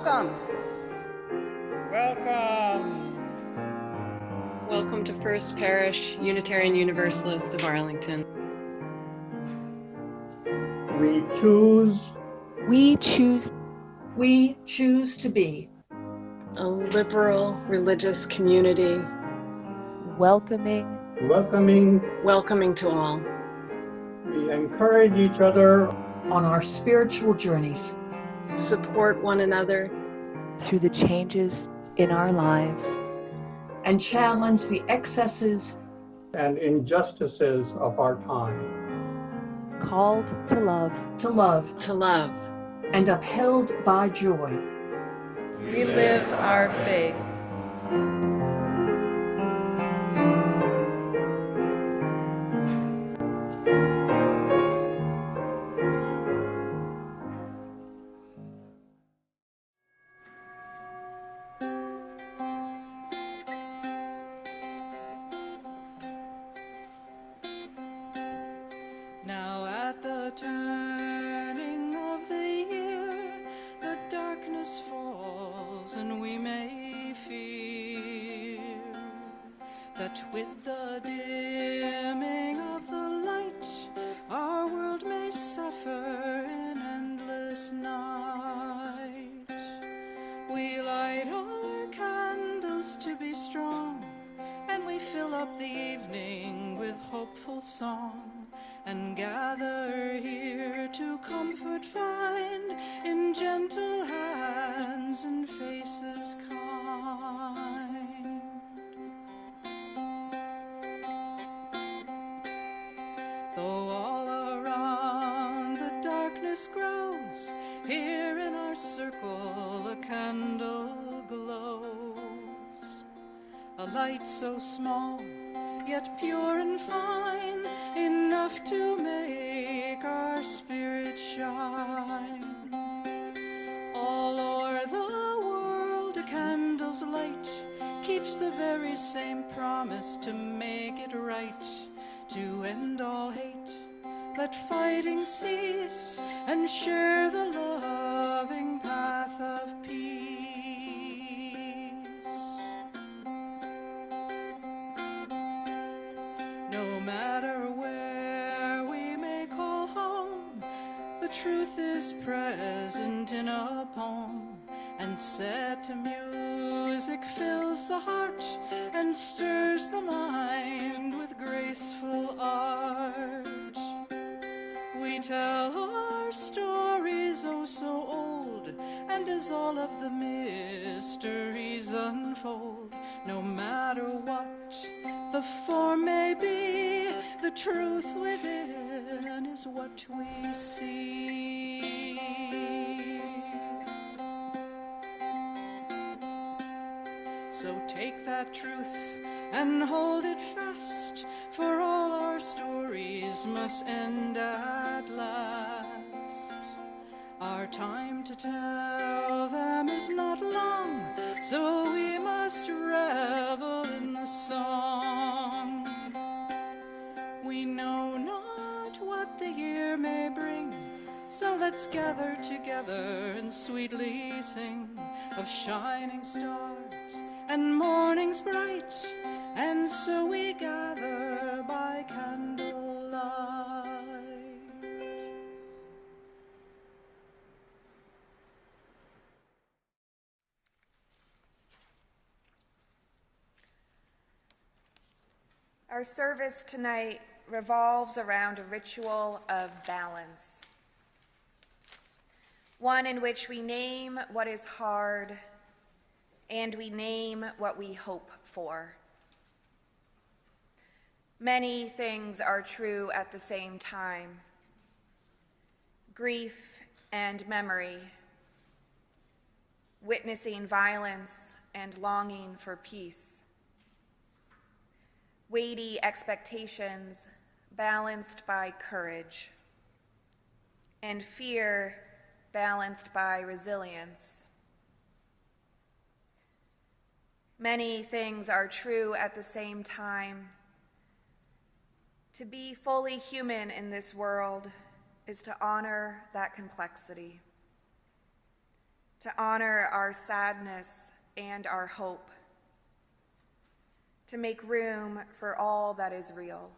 Welcome. Welcome. Welcome to First Parish, Unitarian Universalists of Arlington. We choose. We choose. We choose to be A liberal religious community. Welcoming. Welcoming to all. We encourage each other on our spiritual journeys. Support one another through the changes in our lives. And challenge the excesses and injustices of our time. Called to love. To love. To love. And upheld by joy. We live our faith. Now at the turning of the year, the darkness falls, and we may fear that with the dimming of the light, our world may suffer in endless night. We light our candles to be strong, and we fill up the evening with hopeful song, and gather here to comfort find in gentle hands and faces kind. Though all around the darkness grows, here in our circle a candle glows, a light so small yet pure and fine, enough to make our spirit shine. All o'er the world a candle's light keeps the very same promise to make it right, to end all hate, let fighting cease, and share the loving path of peace. No matter where we may call home, the truth is present in a poem, and set to music fills the heart and stirs the mind with graceful art. We tell our stories oh so old, and as all of the mysteries unfold, no matter what the form may be, the truth within is what we see. So take that truth and hold it fast, for all our stories must end at last. Our time to tell them is not long, so we must revel in the song. We know not what the year may bring, so let's gather together and sweetly sing of shining stars and mornings bright, and so we gather by candlelight. Our service tonight revolves around a ritual of balance, one in which we name what is hard and we name what we hope for. Many things are true at the same time: grief and memory, witnessing violence and longing for peace, weighty expectations balanced by courage, and fear balanced by resilience. Many things are true at the same time. To be fully human in this world is to honor that complexity, to honor our sadness and our hope, to make room for all that is real.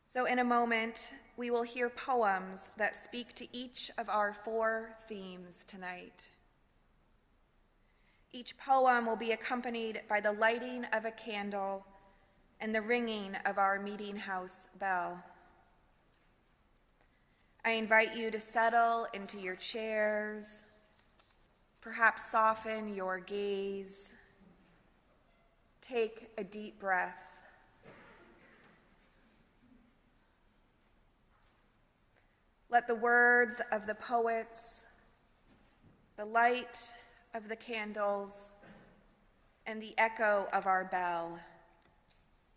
So in a moment, we will hear poems that speak to each of our 4 themes tonight. Each poem will be accompanied by the lighting of a candle and the ringing of our meeting house bell. I invite you to settle into your chairs, perhaps soften your gaze, take a deep breath. Let the words of the poets, the light of the candles, and the echo of our bell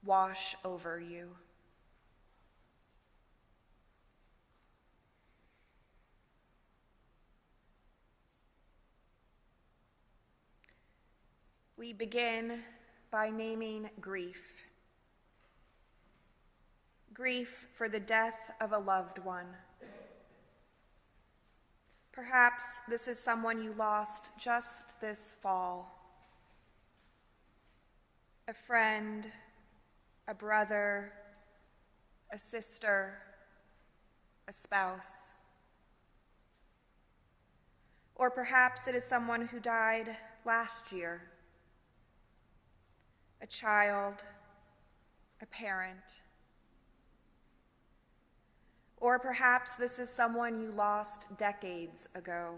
wash over you. We begin by naming grief. Grief for the death of a loved one. Perhaps this is someone you lost just this fall. A friend, a brother, a sister, a spouse. Or perhaps it is someone who died last year. A child, a parent. Or perhaps this is someone you lost decades ago,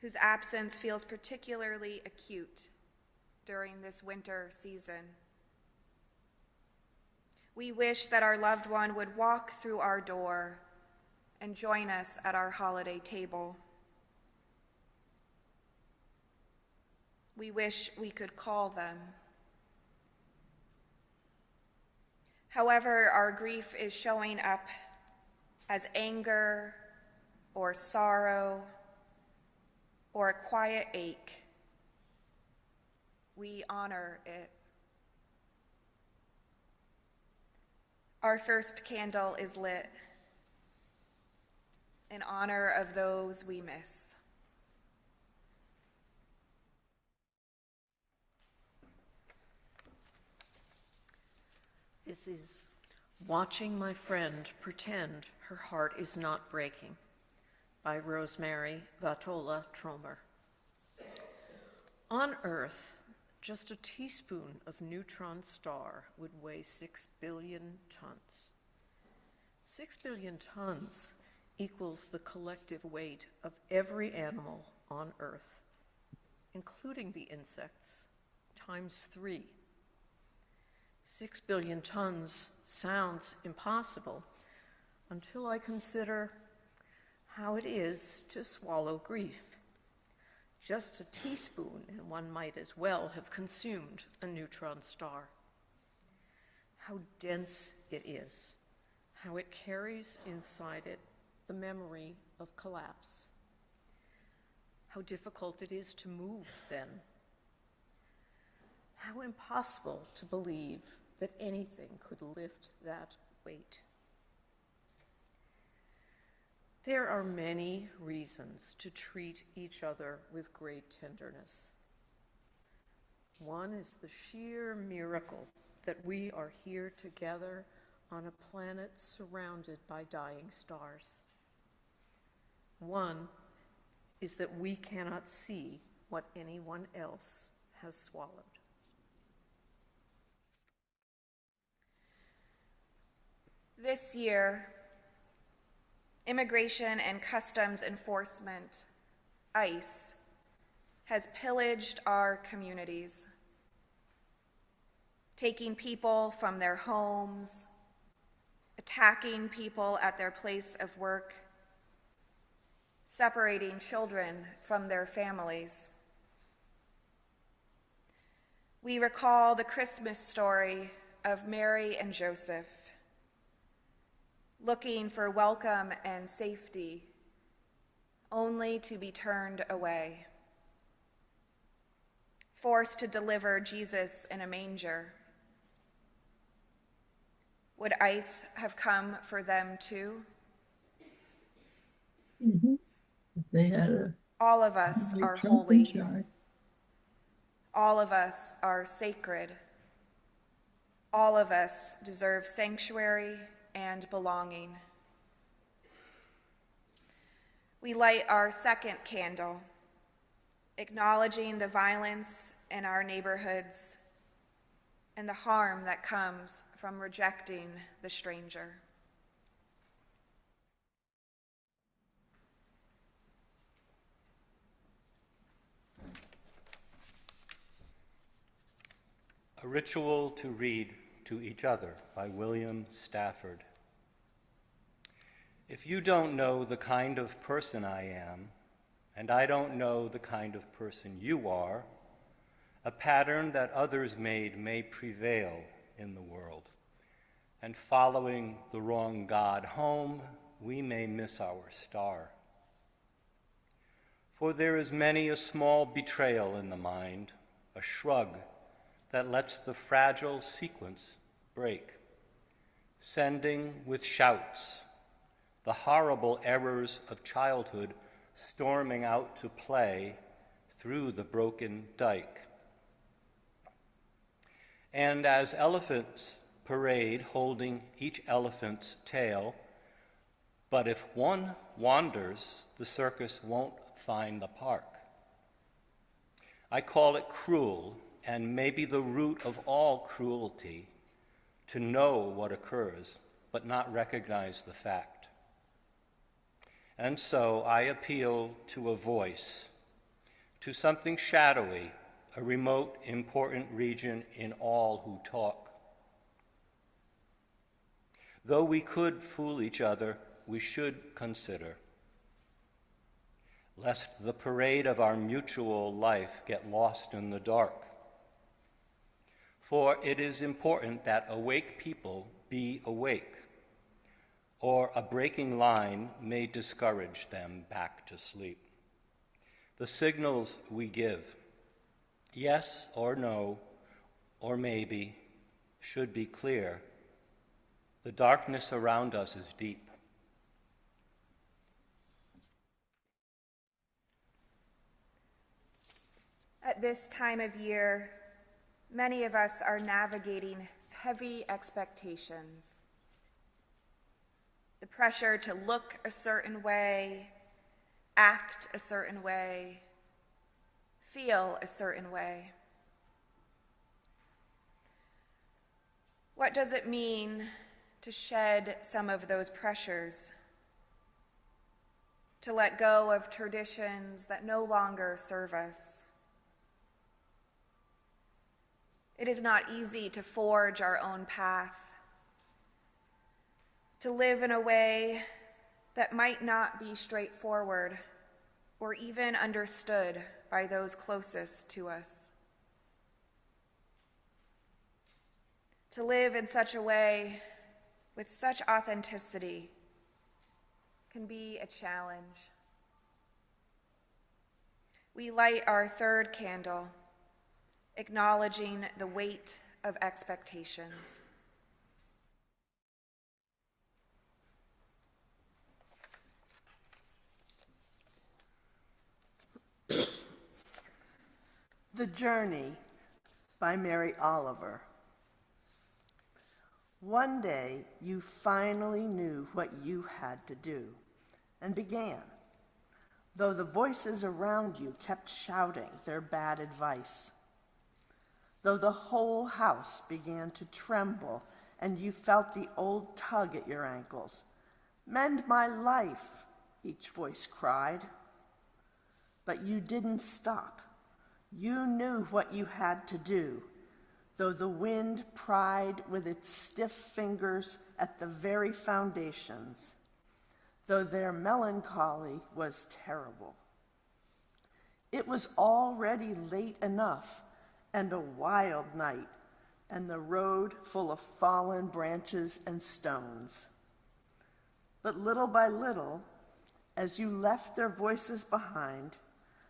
whose absence feels particularly acute during this winter season. We wish that our loved one would walk through our door and join us at our holiday table. We wish we could call them. However, our grief is showing up as anger or sorrow or a quiet ache. We honor it. Our first candle is lit in honor of those we miss. This is Watching My Friend Pretend Her Heart Is Not Breaking by Rosemary Vatola Tromer. On Earth, just a teaspoon of neutron star would weigh 6 billion tons. 6 billion tons equals the collective weight of every animal on Earth, including the insects, times 3. 6 billion tons sounds impossible until I consider how it is to swallow grief. Just a teaspoon, and one might as well have consumed a neutron star. How dense it is, how it carries inside it the memory of collapse. How difficult it is to move then. How impossible to believe that anything could lift that weight. There are many reasons to treat each other with great tenderness. One is the sheer miracle that we are here together on a planet surrounded by dying stars. One is that we cannot see what anyone else has swallowed. This year, Immigration and Customs Enforcement, ICE, has pillaged our communities, taking people from their homes, attacking people at their place of work, separating children from their families. We recall the Christmas story of Mary and Joseph, looking for welcome and safety, only to be turned away, forced to deliver Jesus in a manger. Would ICE have come for them too? They had a All of us big are trumpet holy. chart. All of us are sacred. All of us deserve sanctuary and belonging. We light our second candle, acknowledging the violence in our neighborhoods and the harm that comes from rejecting the stranger. A Ritual to Read to Each Other by William Stafford. If you don't know the kind of person I am, and I don't know the kind of person you are, a pattern that others made may prevail in the world, and following the wrong God home, we may miss our star. For there is many a small betrayal in the mind, a shrug that lets the fragile sequence break, sending with shouts the horrible errors of childhood storming out to play through the broken dike. And as elephants parade holding each elephant's tail, but if one wanders, the circus won't find the park. I call it cruel, and maybe the root of all cruelty, to know what occurs, but not recognize the fact. And so I appeal to a voice, to something shadowy, a remote, important region in all who talk. Though we could fool each other, we should consider, lest the parade of our mutual life get lost in the dark. For it is important that awake people be awake, or a breaking line may discourage them back to sleep. The signals we give, yes or no, or maybe, should be clear. The darkness around us is deep. At this time of year, many of us are navigating heavy expectations. The pressure to look a certain way, act a certain way, feel a certain way. What does it mean to shed some of those pressures? To let go of traditions that no longer serve us? It is not easy to forge our own path, to live in a way that might not be straightforward or even understood by those closest to us. To live in such a way with such authenticity can be a challenge. We light our third candle, acknowledging the weight of expectations. The Journey by Mary Oliver. One day you finally knew what you had to do and began, though the voices around you kept shouting their bad advice. Though the whole house began to tremble and you felt the old tug at your ankles. "Mend my life," each voice cried. But you didn't stop. You knew what you had to do, though the wind pried with its stiff fingers at the very foundations, though their melancholy was terrible. It was already late enough, and a wild night, and the road full of fallen branches and stones. But little by little, as you left their voices behind,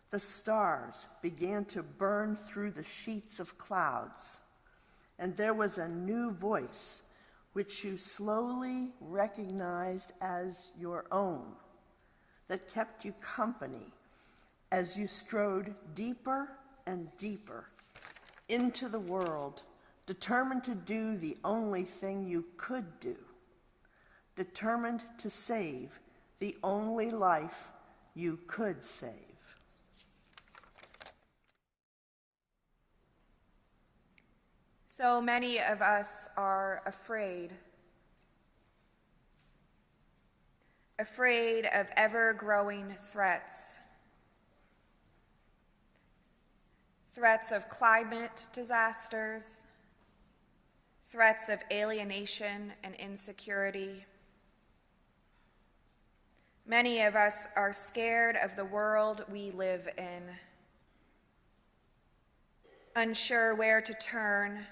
the stars began to burn through the sheets of clouds, and there was a new voice which you slowly recognized as your own, that kept you company as you strode deeper and deeper into the world, determined to do the only thing you could do, determined to save the only life you could save. So many of us are afraid of ever-growing threats. Threats of climate disasters, threats of alienation and insecurity. Many of us are scared of the world we live in, unsure where to turn,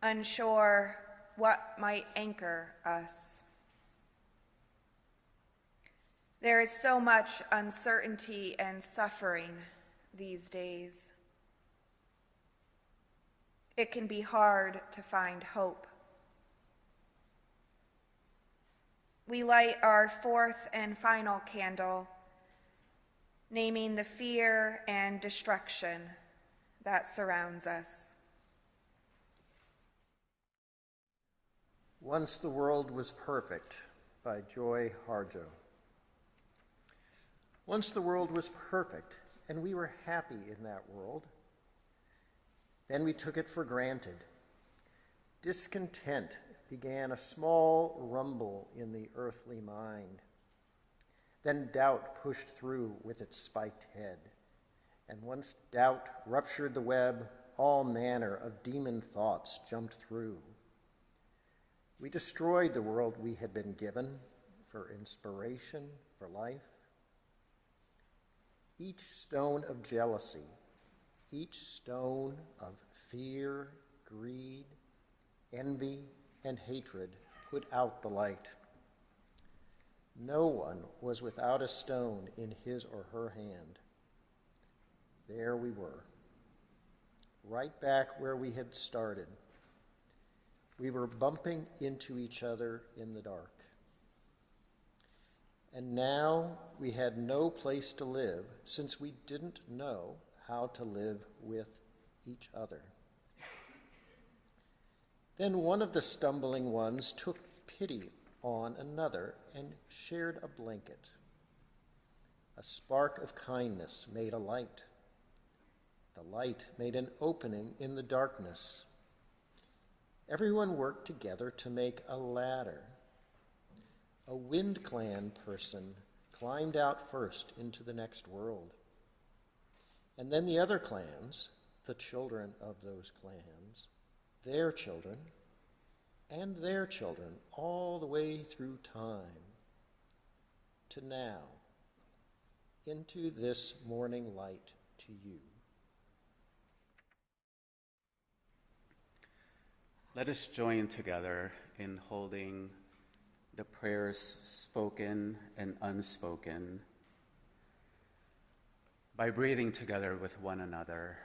unsure what might anchor us. There is so much uncertainty and suffering these days. It can be hard to find hope. We light our fourth and final candle, naming the fear and destruction that surrounds us. Once the World Was Perfect by Joy Harjo. Once the world was perfect, and we were happy in that world. Then we took it for granted. Discontent began a small rumble in the earthly mind. Then doubt pushed through with its spiked head. And once doubt ruptured the web, all manner of demon thoughts jumped through. We destroyed the world we had been given for inspiration, for life. Each stone of jealousy, each stone of fear, greed, envy, and hatred put out the light. No one was without a stone in his or her hand. There we were, right back where we had started. We were bumping into each other in the dark. And now we had no place to live since we didn't know how to live with each other. Then one of the stumbling ones took pity on another and shared a blanket. A spark of kindness made a light. The light made an opening in the darkness. Everyone worked together to make a ladder. A Wind Clan person climbed out first into the next world. And then the other clans, the children of those clans, their children, and their children, all the way through time, to now, into this morning light to you. Let us join together in holding the prayers spoken and unspoken by breathing together with one another,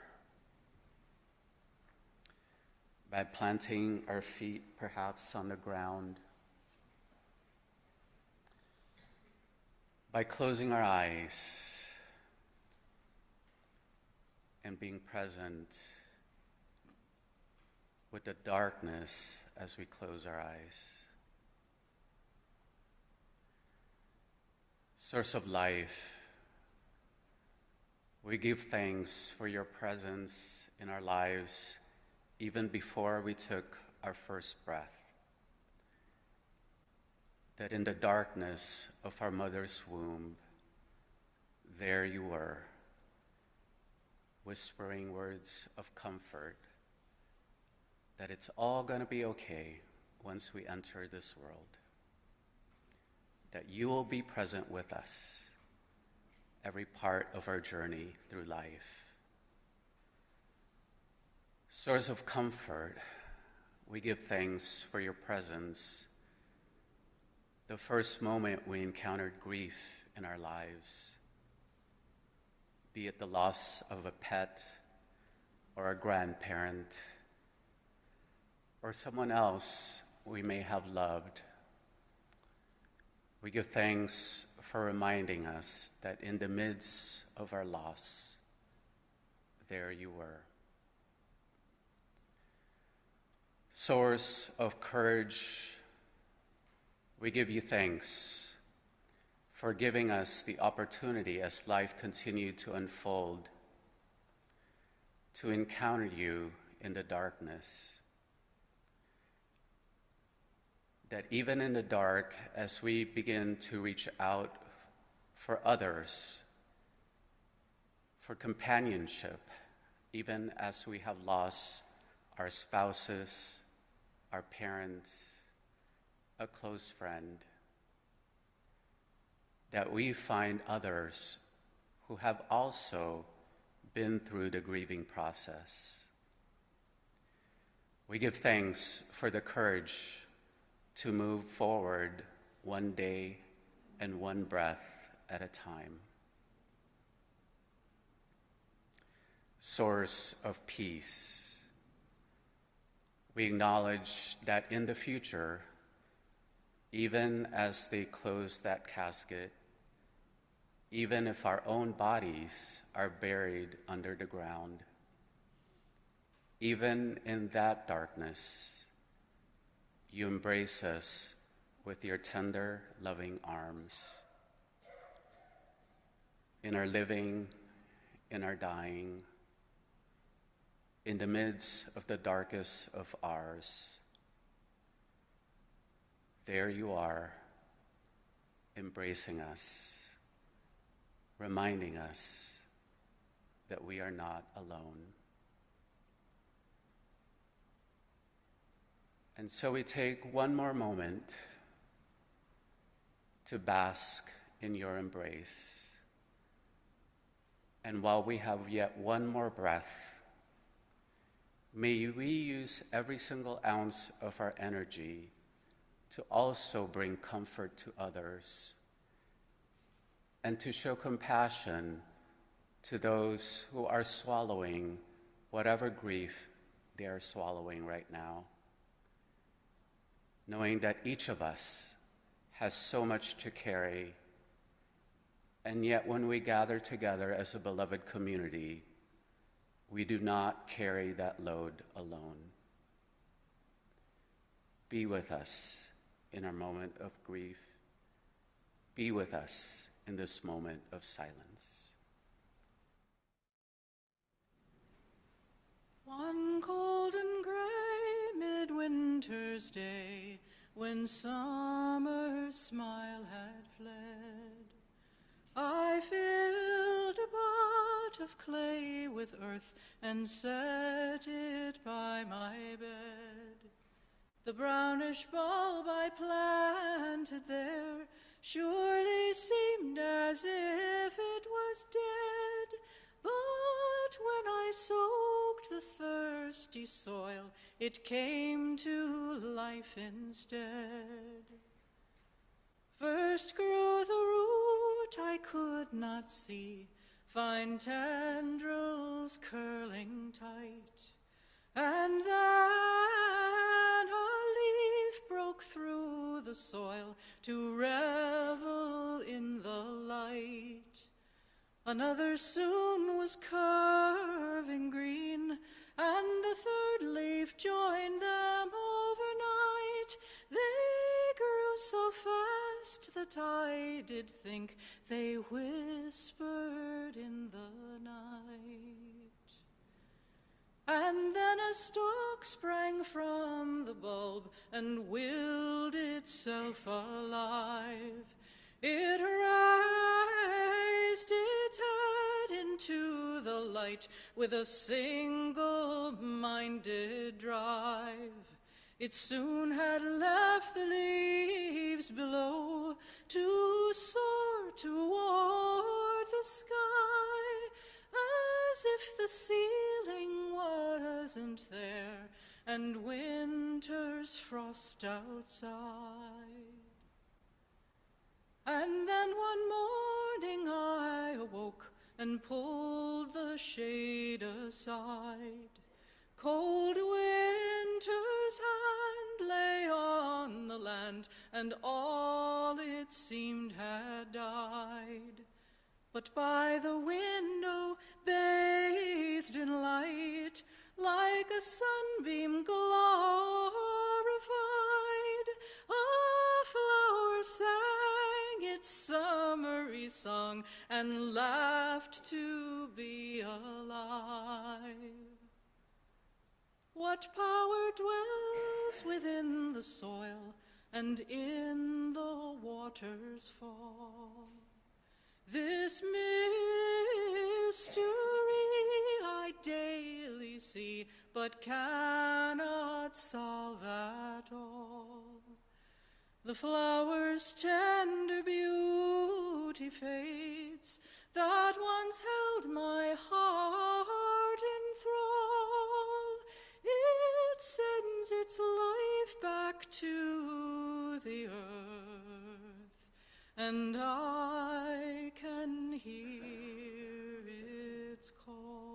by planting our feet perhaps on the ground, by closing our eyes and being present with the darkness as we close our eyes. Source of life, we give thanks for your presence in our lives even before we took our first breath. That in the darkness of our mother's womb, there you were, whispering words of comfort, that it's all going to be okay once we enter this world. That you will be present with us every part of our journey through life. Source of comfort, we give thanks for your presence. The first moment we encountered grief in our lives, be it the loss of a pet or a grandparent or someone else we may have loved. We give thanks for reminding us that in the midst of our loss, there you were. Source of courage, we give you thanks for giving us the opportunity as life continued to unfold to encounter you in the darkness. That even in the dark, as we begin to reach out for others, for companionship, even as we have lost our spouses, our parents, a close friend, that we find others who have also been through the grieving process. We give thanks for the courage to move forward one day and one breath at a time. Source of peace, we acknowledge that in the future, even as they close that casket, even if our own bodies are buried under the ground, even in that darkness, you embrace us with your tender, loving arms. In our living, in our dying, in the midst of the darkest of hours, there you are, embracing us, reminding us that we are not alone. And so we take one more moment to bask in your embrace. And while we have yet one more breath, may we use every single ounce of our energy to also bring comfort to others and to show compassion to those who are swallowing whatever grief they are swallowing right now, knowing that each of us has so much to carry, and yet when we gather together as a beloved community, we do not carry that load alone. Be with us in our moment of grief. Be with us in this moment of silence. One cold and gray midwinter's day, when summer's smile had fled, I filled a pot of clay with earth and set it by my bed. The brownish bulb I planted there surely seemed as if it was dead, but when I soaked the thirsty soil, it came to life instead. First grew the root I could not see, fine tendrils curling tight, and then a leaf broke through the soil to revel in the light. Another soon was curving green, and the third leaf joined them overnight. They grew so fast that I did think they whispered in the night. And then a stalk sprang from the bulb and willed itself alive. It raised its head into the light with a single-minded drive. It soon had left the leaves below to soar toward the sky, as if the ceiling wasn't there and winter's frost outside. And then one morning I awoke and pulled the shade aside. Cold winter's hand lay on the land, and all its it seemed had died. But by the window, bathed in light, like a sunbeam glorified, a flower sang its summery song and laughed to be alive. What power dwells within the soil and in the water's fall? This mystery I daily see, but cannot solve at all. The flower's tender beauty fades, that once held my heart in thrall. It sends its life back to the earth, and I can hear its call.